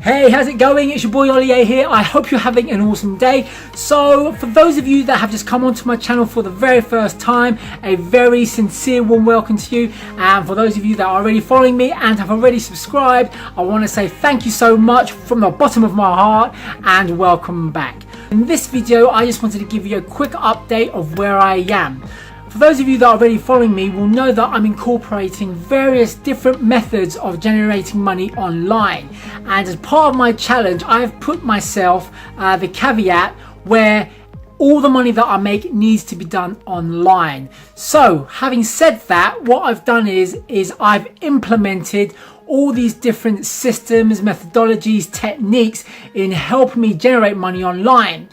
Hey, how's it going? It's your boy Ollie here. I hope you're having an awesome day. So for those of you that have just come onto my channel for the very first time, a very sincere warm welcome to you. And for those of you that are already following me and have already subscribed, I want to say thank you so much from the bottom of my heart and welcome back. In this video, I just wanted to give you a quick update of where I am. For those of you that are already following me will know that I'm incorporating various different methods of generating money online, and as part of my challenge I have put myself the caveat where all the money that I make needs to be done online. So having said that, what I've done is I've implemented all these different systems, methodologies, techniques in helping me generate money online.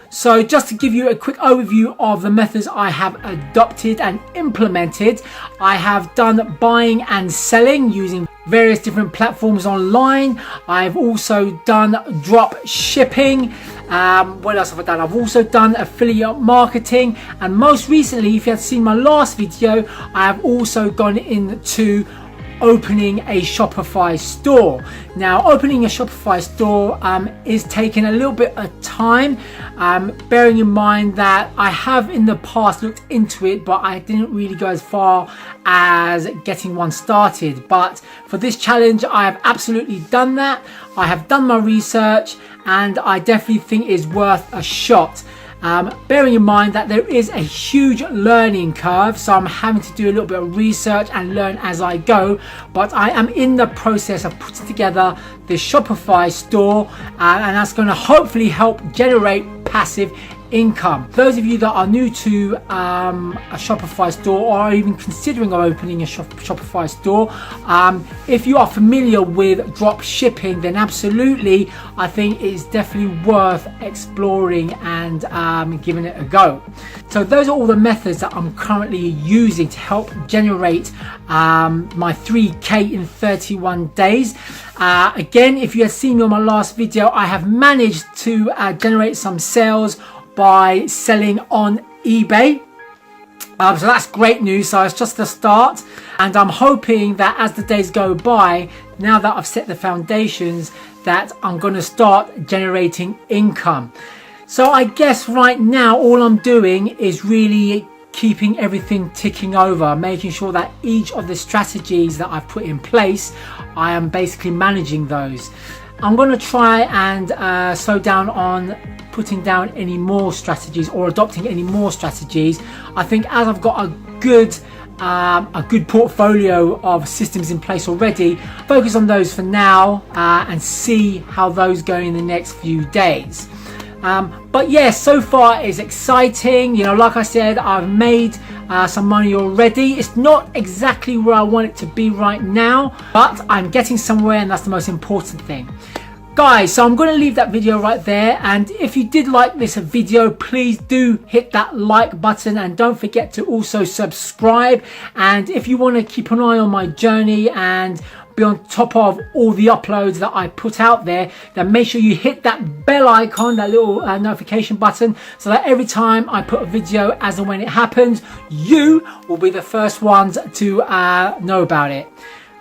So just to give you a quick overview of the methods I have adopted and implemented, I have done buying and selling using various different platforms online. I've also done drop shipping. What else have I done? I've also done affiliate marketing, and most recently, if you have seen my last video, I have also gone into opening a Shopify store. Now opening a Shopify store is taking a little bit of time, bearing in mind that I have in the past looked into it, but I didn't really go as far as getting one started. But for this challenge I have absolutely done that. I have done my research and I definitely think it's worth a shot. Bearing in mind that there is a huge learning curve, so I'm having to do a little bit of research and learn as I go, but I am in the process of putting together the Shopify store, and that's going to hopefully help generate passive income. Those of you that are new to a Shopify store or are even considering opening a Shopify store, if you are familiar with drop shipping, then absolutely I think it's definitely worth exploring and giving it a go. So those are all the methods that I'm currently using to help generate my 3K in 31 days. Again, if you have seen me on my last video, I have managed to generate some sales by selling on eBay. So that's great news. So it's just the start, and I'm hoping that as the days go by, now that I've set the foundations, that I'm going to start generating income. So I guess right now all I'm doing is really keeping everything ticking over, making sure that each of the strategies that I've put in place, I am basically managing those. I'm going to try and slow down on putting down any more strategies or adopting any more strategies. I think as I've got a good portfolio of systems in place already, focus on those for now and see how those go in the next few days. But yeah, so far it's exciting. You know, like I said, I've made some money already. It's not exactly where I want it to be right now, but I'm getting somewhere, and that's the most important thing. Guys, so I'm going to leave that video right there, and if you did like this video, please do hit that like button and don't forget to also subscribe. And if you want to keep an eye on my journey and be on top of all the uploads that I put out there, then make sure you hit that bell icon, that little notification button, so that every time I put a video, as and when it happens, you will be the first ones to know about it.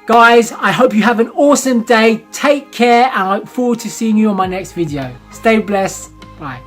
Guys, I hope you have an awesome day. Take care, and I look forward to seeing you on my next video. Stay blessed. Bye.